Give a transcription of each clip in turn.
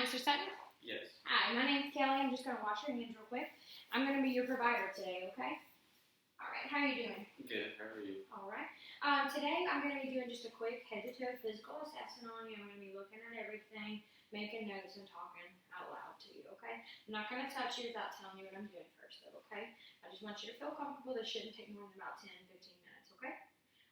Mr. Sutton? Yes. Hi, my name's Kelly. I'm just going to wash your hands real quick. I'm going to be your provider today, okay? Alright, how are you doing? Good. How are you? Alright. Today I'm going to be doing just a quick head-to-toe physical assessment on you. I'm going to be looking at everything, making notes, and talking out loud to you, okay? I'm not going to touch you without telling you what I'm doing first, though, okay? I just want you to feel comfortable. This shouldn't take more than about 10, 15 minutes, okay?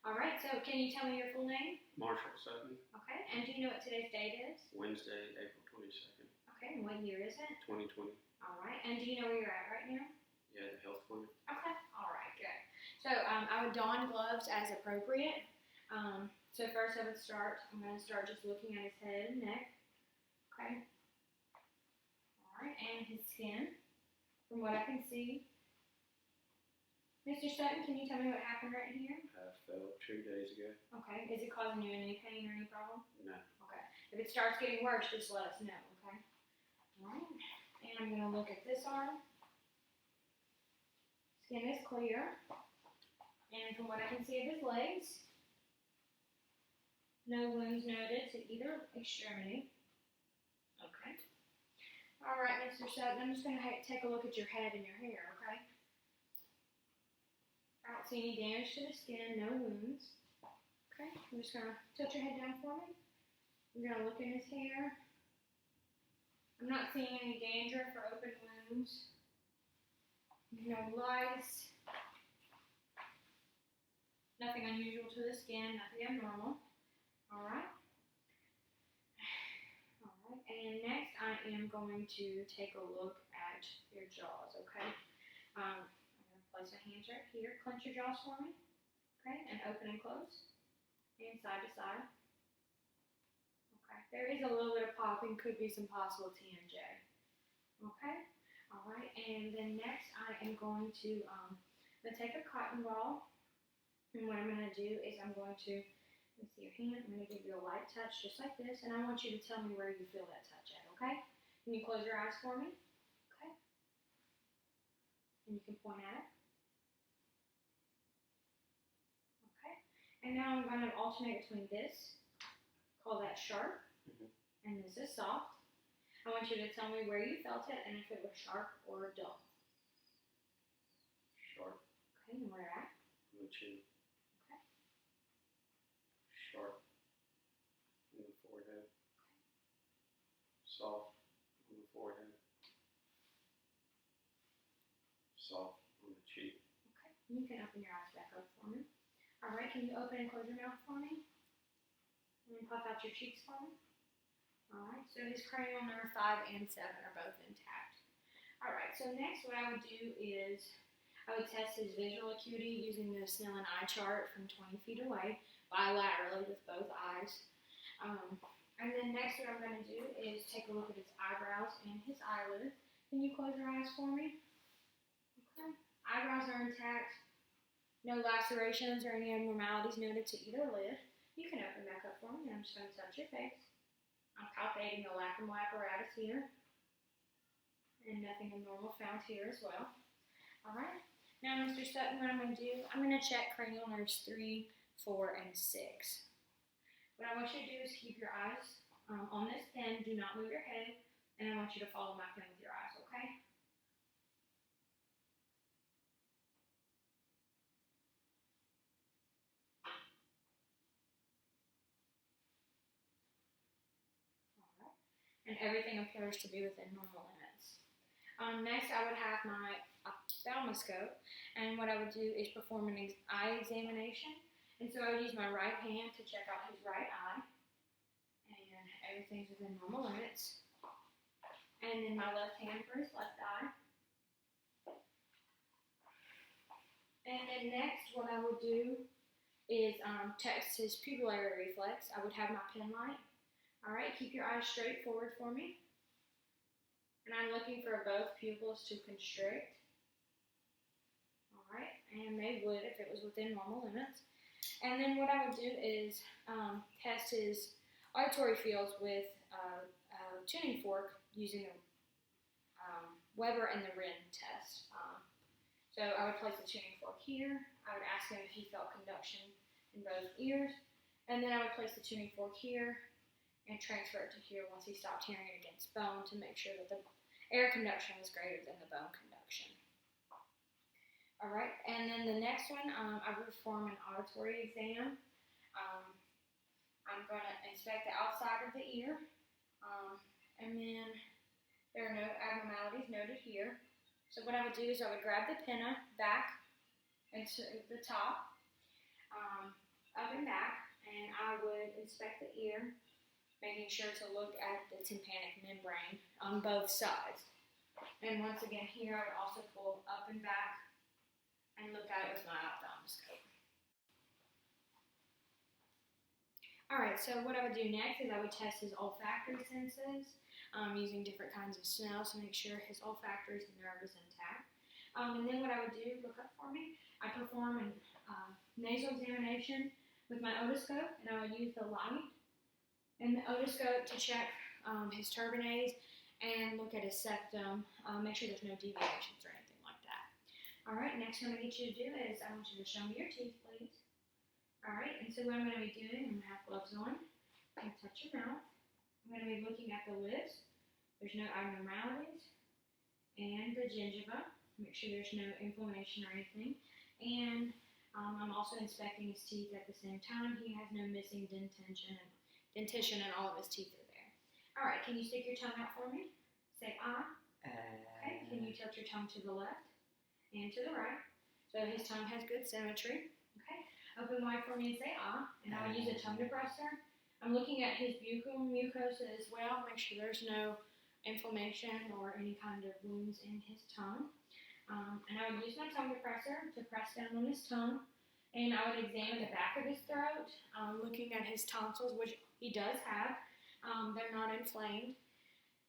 Alright, so can you tell me your full name? Marshall Sutton. Okay, and do you know what today's date is? Wednesday, April 22nd, Okay, and what year is it? 2020. Alright, and do you know where you're at right now? Yeah, the health clinic. Okay, alright, good. So I would don gloves as appropriate. So first I would start, I'm going to start just looking at his head and neck. Okay. Alright, and his skin. From what I can see. Mr. Sutton, can you tell me what happened right here? I fell 2 days ago. Okay, is it causing you any pain or any problem? No. Okay, if it starts getting worse, just let us know, okay? Alright, and I'm going to look at this arm. Skin is clear. And from what I can see of his legs, no wounds noted to either extremity. Okay. Alright, Mr. Sutton, I'm just going to take a look at your head and your hair, okay? I don't see any damage to the skin, no wounds. Okay, I'm just going to tilt your head down for me. I'm going to look in his hair. I'm not seeing any dandruff or open wounds. No lice. Nothing unusual to the skin, nothing abnormal. Alright. Alright, and next I am going to take a look at your jaws, okay? I'm going to place my hands right here. Clench your jaws for me. Okay, and open and close. And side to side. Okay, there is a little bit of popping, could be some possible TMJ. Okay, alright, and then next I am going to take a cotton ball. And what I'm going to do is I'm going to, let me see your hand, I'm going to give you a light touch just like this, and I want you to tell me where you feel that touch at, okay? Can you close your eyes for me? Okay. And you can point at it. Okay. And now I'm going to alternate between this, call that sharp, and this is soft. I want you to tell me where you felt it and if it was sharp or dull. Sharp. Okay, and where at? On the chin. Okay. Sharp. On the forehead. Soft. On the forehead. Soft on the cheek. Okay, you can open your eyes back up for me. Alright, can you open and close your mouth for me? And then puff out your cheeks for me. Alright, so his cranial nerve 5 and 7 are both intact. Alright, so next what I would do is I would test his visual acuity using the Snellen eye chart from 20 feet away, bilaterally with both eyes. And then next what I'm going to do is take a look at his eyebrows and his eyelid. Can you close your eyes for me? Okay. Eyebrows are intact. No lacerations or any abnormalities noted to either lid. You can open back up for me. I'm just going to touch your face. I'm palpating the lacrimal apparatus here. And nothing abnormal found here as well. Alright. Now, Mr. Sutton, what I'm going to do, I'm going to check cranial nerves 3, 4, and 6. What I want you to do is keep your eyes on this pen. Do not move your head. And I want you to follow my pen with your eyes, okay? Alright. And everything appears to be within normal limits. Next, I would have my ophthalmoscope, and what I would do is perform an eye examination. And so I would use my right hand to check out his right eye, and everything's within normal limits. And then my left hand for his left eye. And then next, what I would do is test his pupillary reflex. I would have my pen light. All right, keep your eyes straight forward for me. And I'm looking for both pupils to constrict. Alright, and they would if it was within normal limits. And then what I would do is test his auditory fields with a tuning fork using the Weber and the Wren test. So I would place the tuning fork here. I would ask him if he felt conduction in both ears. And then I would place the tuning fork here. and transfer it to here once he stopped hearing it against bone to make sure that the air conduction was greater than the bone conduction. All right, and then the next one, I would perform an auditory exam. I'm going to inspect the outside of the ear, and then there are no abnormalities noted here. So what I would do is I would grab the pinna back into the top, up and back, and I would inspect the ear, making sure to look at the tympanic membrane on both sides. And once again here, I would also pull up and back and look at it with my ophthalmoscope. Alright, so what I would do next is I would test his olfactory senses using different kinds of smells to make sure his olfactory nerve is intact. And then what I would do, look up for me, I perform a nasal examination with my otoscope, and I would use the light and the otoscope to check his turbinates and look at his septum, make sure there's no deviations or anything like that. Alright, next thing I'm going to get you to do is I want you to show me your teeth, please. Alright, and so what I'm going to be doing, I'm going to have gloves on, I'm going to touch your mouth, I'm going to be looking at the lips, there's no abnormalities, and the gingiva, make sure there's no inflammation or anything, and I'm also inspecting his teeth at the same time. He has no missing dentition and all of his teeth are there. Alright, can you stick your tongue out for me? Say ah. Okay, can you tilt your tongue to the left and to the right? So his tongue has good symmetry. Okay, open wide for me and say ah. And I would use a tongue depressor. I'm looking at his buccal mucosa as well. Make sure there's no inflammation or any kind of wounds in his tongue. And I would use my tongue depressor to press down on his tongue. And I would examine the back of his throat, looking at his tonsils, which he does have. They're not inflamed.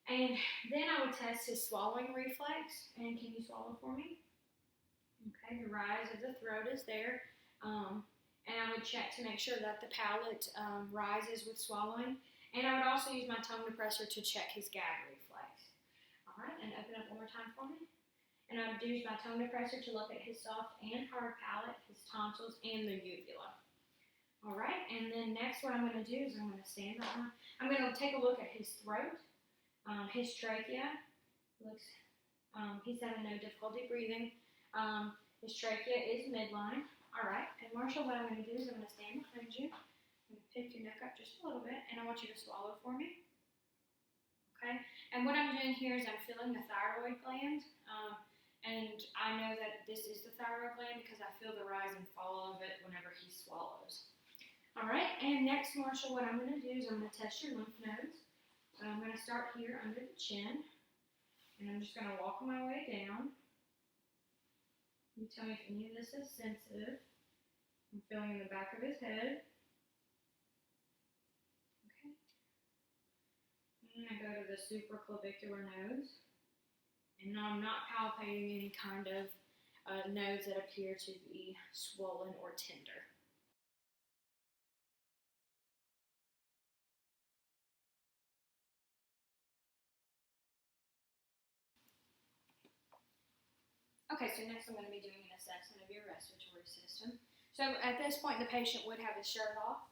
And then I would test his swallowing reflex. And can you swallow for me? Okay, the rise of the throat is there. And I would check to make sure that the palate rises with swallowing. And I would also use my tongue depressor to check his gag reflex. All right, and open up one more time for me. And I would use my tongue depressor to look at his soft and hard palate, his tonsils, and the uvula. All right, and then next what I'm going to do is I'm going to stand up. I'm going to take a look at his throat, his trachea. He's having no difficulty breathing. His trachea is midline. All right, and Marshall, what I'm going to do is I'm going to stand behind you. I'm going to pick your neck up just a little bit, and I want you to swallow for me. Okay, and what I'm doing here is I'm feeling the thyroid gland. And I know that this is the thyroid gland because I feel the rise and fall of it whenever he swallows. Alright, and next, Marshall, what I'm going to do is I'm going to test your lymph nodes. So I'm going to start here under the chin. And I'm just going to walk my way down. You tell me if any of this is sensitive. I'm feeling the back of his head. Okay. And I go to the supraclavicular nodes. And I'm not palpating any kind of nodes that appear to be swollen or tender. Okay, so next I'm going to be doing an assessment of your respiratory system. So at this point, the patient would have his shirt off.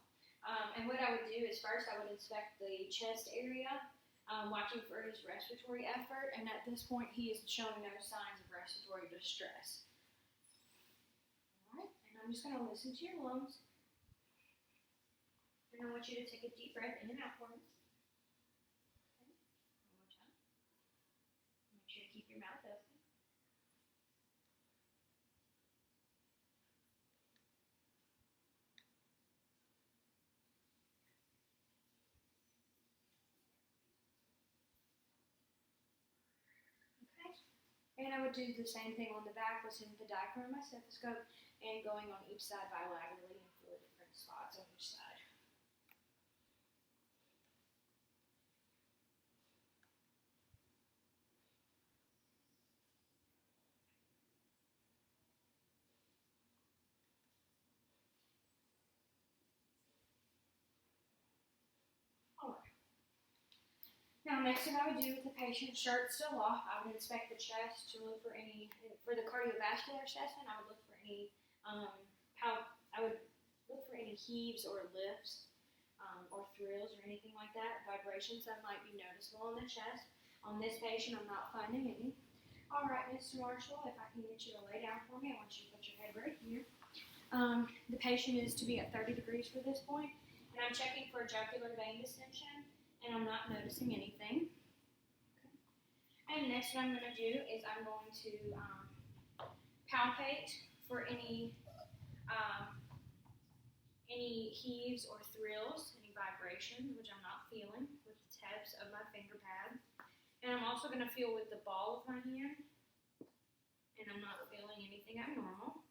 And what I would do is first I would inspect the chest area, watching for his respiratory effort, and at this point he is showing no signs of respiratory distress. Alright, and I'm just going to listen to your lungs. And I want you to take a deep breath in and out for me. Okay. One more time. Make sure to keep your mouth open. And I would do the same thing on the back, listening to the diaphragm of my stethoscope, and going on each side bilaterally and feel different spots on each side. Alright. Now, next thing I would do with the patient's shirt still off, I would inspect the chest to look for for the cardiovascular assessment, I would look for any, I would look for any heaves or lifts. or thrills or anything like that, vibrations that might be noticeable in the chest. On this patient, I'm not finding any. All right, Mr. Marshall, if I can get you to lay down for me, I want you to put your head right here. The patient is to be at 30 degrees for this point, and I'm checking for jugular vein distension, and I'm not noticing anything. And next what I'm going to do is I'm going to palpate for any heaves or thrills, any vibrations, which I'm not feeling with the tips of my finger pad. And I'm also going to feel with the ball of my hand, and I'm not feeling anything abnormal.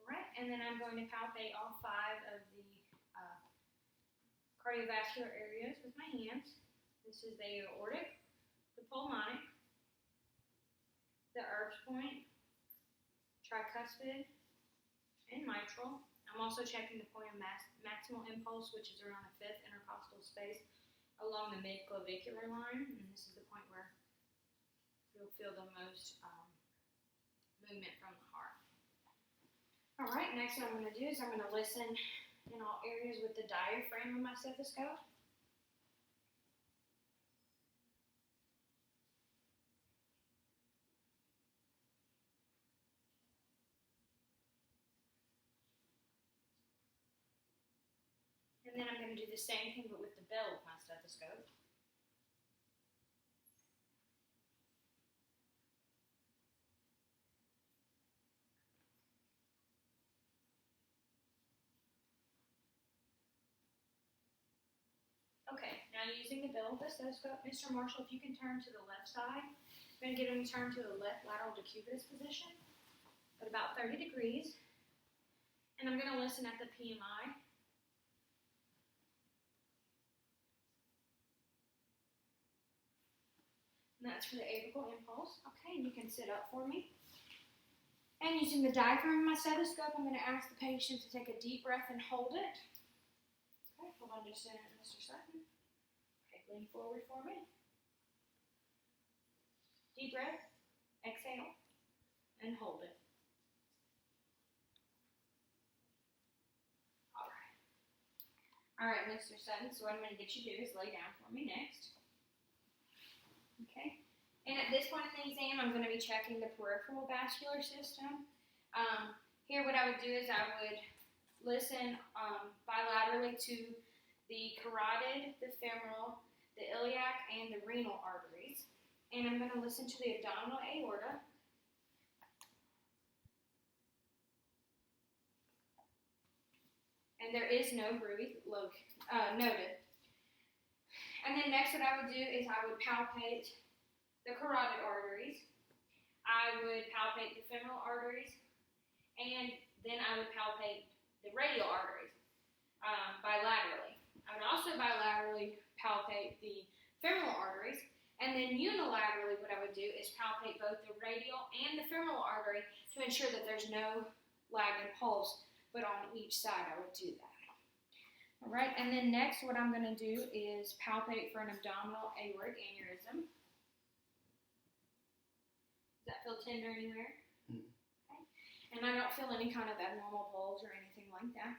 All right, and then I'm going to palpate all 5 of the cardiovascular areas with my hands. This is the aortic, the pulmonic, the Erb's point, tricuspid, and mitral. I'm also checking the point of maximal impulse, which is around the 5th intercostal space along the mid-clavicular line, and this is the point where you'll feel the most movement from the heart. All right, next what I'm going to do is I'm going to listen in all areas with the diaphragm of my stethoscope. And then I'm going to do the same thing but with the bell of my stethoscope. Okay, now using the bell of the stethoscope, Mr. Marshall, if you can turn to the left side, I'm going to get him to turn to the left lateral decubitus position at about 30 degrees. And I'm going to listen at the PMI. And that's for the apical impulse. Okay, and you can sit up for me. And using the diaphragm of my stethoscope, I'm going to ask the patient to take a deep breath and hold it. Okay, hold on just a minute, Mr. Sutton. Okay, lean forward for me. Deep breath, exhale, and hold it. All right, Mr. Sutton, so what I'm going to get you to do is lay down for me next. Okay, and at this point in the exam, I'm going to be checking the peripheral vascular system. Here what I would do is I would listen bilaterally to the carotid, the femoral, the iliac, and the renal arteries. And I'm going to listen to the abdominal aorta. And there is no groove noted. And then next what I would do is I would palpate the carotid arteries. I would palpate the femoral arteries. And then I would palpate the radial arteries bilaterally. I would also bilaterally palpate the femoral arteries. And then unilaterally what I would do is palpate both the radial and the femoral artery to ensure that there's no lag in pulse, but on each side I would do that. All right, and then next what I'm going to do is palpate for an abdominal aortic aneurysm. Does that feel tender anywhere? Mm-hmm. Okay. And I don't feel any kind of abnormal pulse or anything like that.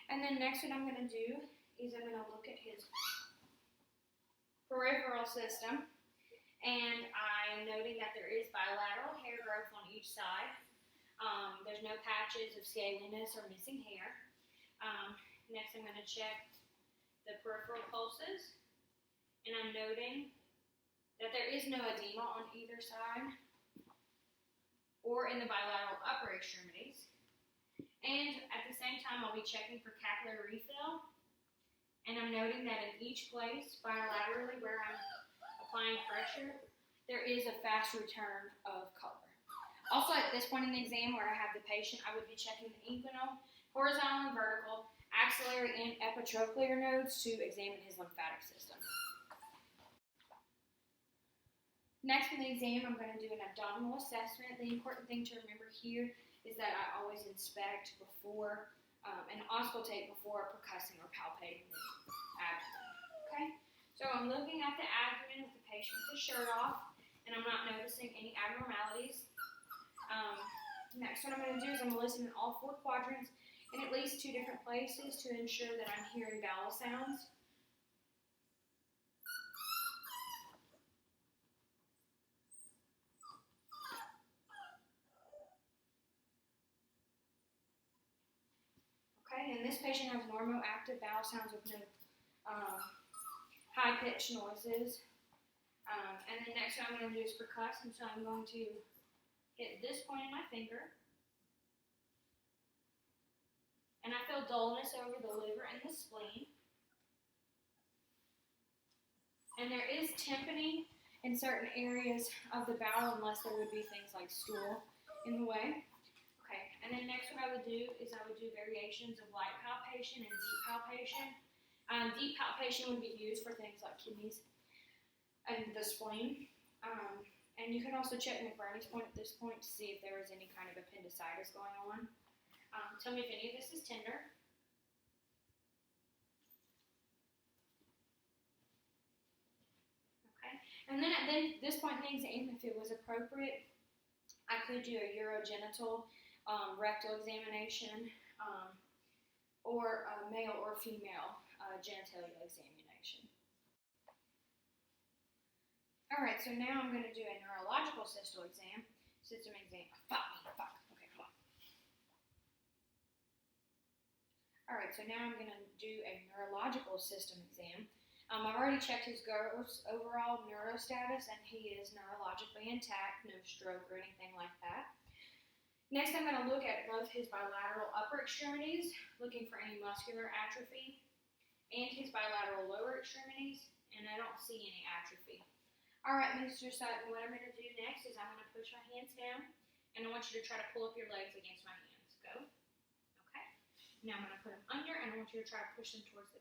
And then next what I'm going to do is I'm going to look at his peripheral system, and I'm noting that there is bilateral hair growth on each side. There's no patches of scaliness or missing hair. Next, I'm going to check the peripheral pulses, and I'm noting that there is no edema on either side or in the bilateral upper extremities. And at the same time, I'll be checking for capillary refill, and I'm noting that in each place, bilaterally where I'm applying pressure, there is a fast return of color. Also, at this point in the exam where I have the patient, I would be checking the inguinal, horizontal and vertical, axillary and epitrochlear nodes to examine his lymphatic system. Next in the exam, I'm going to do an abdominal assessment. The important thing to remember here is that I always inspect before and auscultate before percussing or palpating the abdomen. Okay? So I'm looking at the abdomen with the patient with the shirt off, and I'm not noticing any abnormalities. Next, what I'm going to do is I'm going to listen in all 4 quadrants in at least 2 different places to ensure that I'm hearing vowel sounds. Okay, and this patient has normal active vowel sounds with no high-pitched noises. And then next what I'm going to do is percuss, and so I'm going to hit this point in my finger. And I feel dullness over the liver and the spleen. And there is tympany in certain areas of the bowel unless there would be things like stool in the way. Okay, and then next what I would do is I would do variations of light palpation and deep palpation. Deep palpation would be used for things like kidneys and the spleen. And you can also check McBurney's point at this point to see if there is any kind of appendicitis going on. Tell me if any of this is tender. Okay, and then at this point in the exam, if it was appropriate, I could do a urogenital rectal examination or a male or female genitalia examination. All right, so now I'm going to do a neurological system exam. Okay, come on. All right, so now I'm going to do a neurological system exam. I've already checked his gross overall neurostatus, and he is neurologically intact, no stroke or anything like that. Next, I'm going to look at both his bilateral upper extremities, looking for any muscular atrophy, and his bilateral lower extremities, and I don't see any atrophy. All right, Mr. Sutton, what I'm going to do next is I'm going to push my hands down, and I want you to try to pull up your legs against my hands. Go. Okay. Now I'm going to put them under, and I want you to try to push them towards the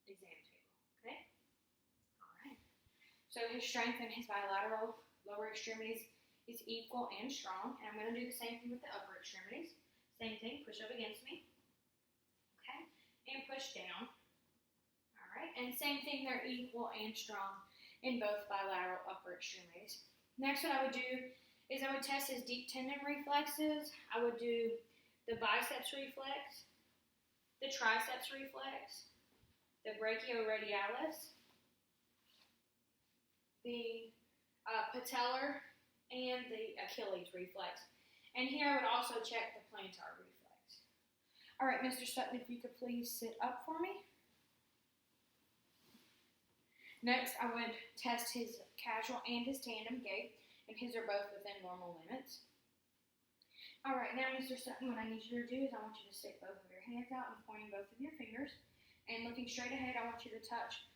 exam table. Okay? All right. So his strength in his bilateral lower extremities is equal and strong, and I'm going to do the same thing with the upper extremities. Same thing, push up against me. Okay? And push down. All right. And same thing, they're equal and strong in both bilateral upper extremities. Next, what I would do is I would test his deep tendon reflexes. I would do the biceps reflex, the triceps reflex, the brachioradialis, the patellar, and the Achilles reflex. And here I would also check the plantar reflex. All right, Mr. Sutton, if you could please sit up for me. Next, I would test his casual and his tandem gait, and his are both within normal limits. All right, now, Mr. Sutton, what I need you to do is I want you to stick both of your hands out and pointing both of your fingers. And looking straight ahead, I want you to touch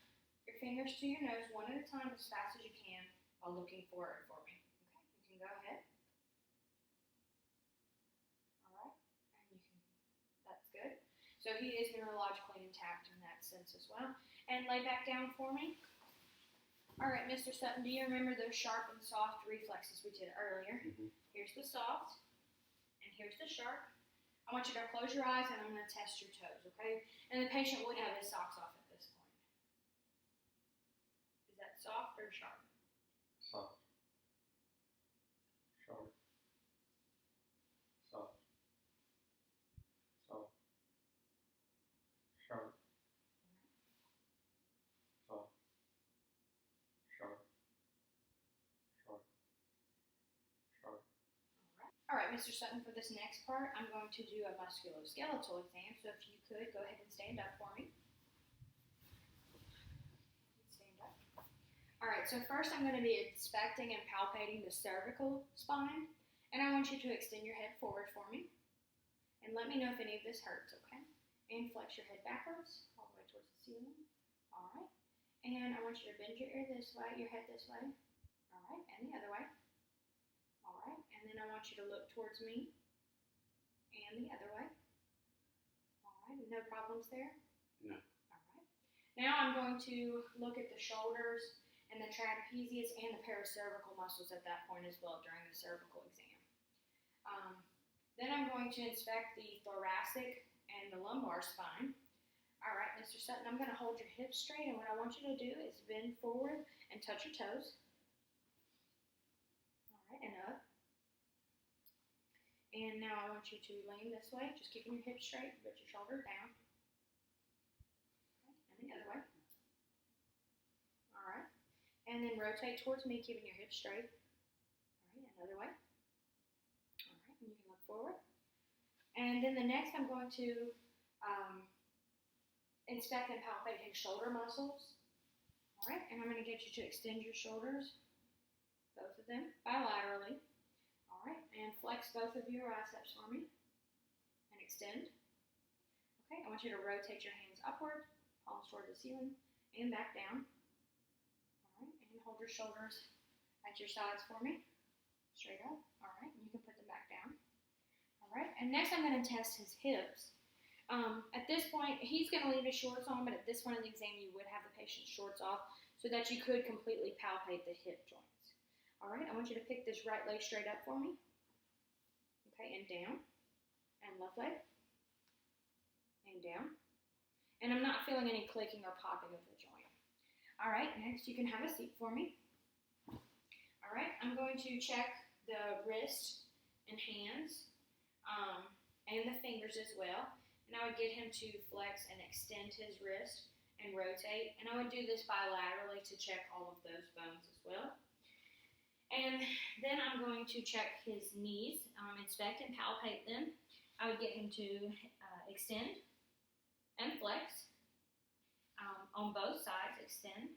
your fingers to your nose one at a time as fast as you can while looking forward for me. Okay, you can go ahead. All right, and that's good. So he is neurologically intact in that sense as well. And lay back down for me. All right, Mr. Sutton, do you remember those sharp and soft reflexes we did earlier? Mm-hmm. Here's the soft, and here's the sharp. I want you to close your eyes, and I'm going to test your toes, okay? And the patient would have his socks off at this point. Is that soft or sharp? Soft. Sharp. Soft. Soft. Sharp. Soft. Sharp. Sharp. Sharp. All right, Mr. Sutton, for this next part, I'm going to do a musculoskeletal exam. So if you could, go ahead and stand up for me. Stand up. All right, so first I'm going to be inspecting and palpating the cervical spine. And I want you to extend your head forward for me. And let me know if any of this hurts, okay? And flex your head backwards, all the way towards the ceiling. All right. And I want you to bend your ear this way, your head this way. All right, and the other way. All right, and then I want you to look towards me and the other way. All right, no problems there? No. All right. Now I'm going to look at the shoulders and the trapezius and the paracervical muscles at that point as well during the cervical exam. Then I'm going to inspect the thoracic and the lumbar spine. All right, Mr. Sutton, I'm going to hold your hips straight, and what I want you to do is bend forward and touch your toes. All right, and up. And now I want you to lean this way, just keeping your hips straight, put your shoulders down. Okay, and the other way. All right. And then rotate towards me, keeping your hips straight. All right, another way. All right, and you can look forward. And then the next, I'm going to inspect and palpate his shoulder muscles. All right, and I'm going to get you to extend your shoulders, both of them, bilaterally. All right, and flex both of your biceps for me, and extend. Okay, I want you to rotate your hands upward, palms toward the ceiling, and back down. All right, and hold your shoulders at your sides for me, straight up. All right, and you can put them back down. All right, and next I'm going to test his hips. At this point, he's going to leave his shorts on, but at this point in the exam, you would have the patient's shorts off so that you could completely palpate the hip joints. All right, I want you to pick this right leg straight up for me. Okay, and down, and left leg, and down. And I'm not feeling any clicking or popping of the joint. All right, next you can have a seat for me. All right, I'm going to check the wrist and hands, and the fingers as well. And I would get him to flex and extend his wrist and rotate. And I would do this bilaterally to check all of those bones as well. And then I'm going to check his knees, inspect and palpate them. I would get him to extend and flex on both sides, extend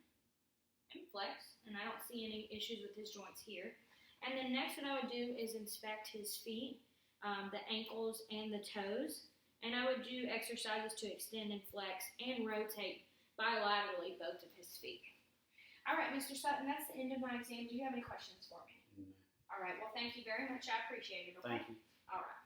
and flex. And I don't see any issues with his joints here. And then next what I would do is inspect his feet, the ankles and the toes. And I would do exercises to extend and flex and rotate bilaterally both of his feet. All right, Mr. Sutton, that's the end of my exam. Do you have any questions for me? No. All right, well, thank you very much. I appreciate it. Okay? Thank you. All right.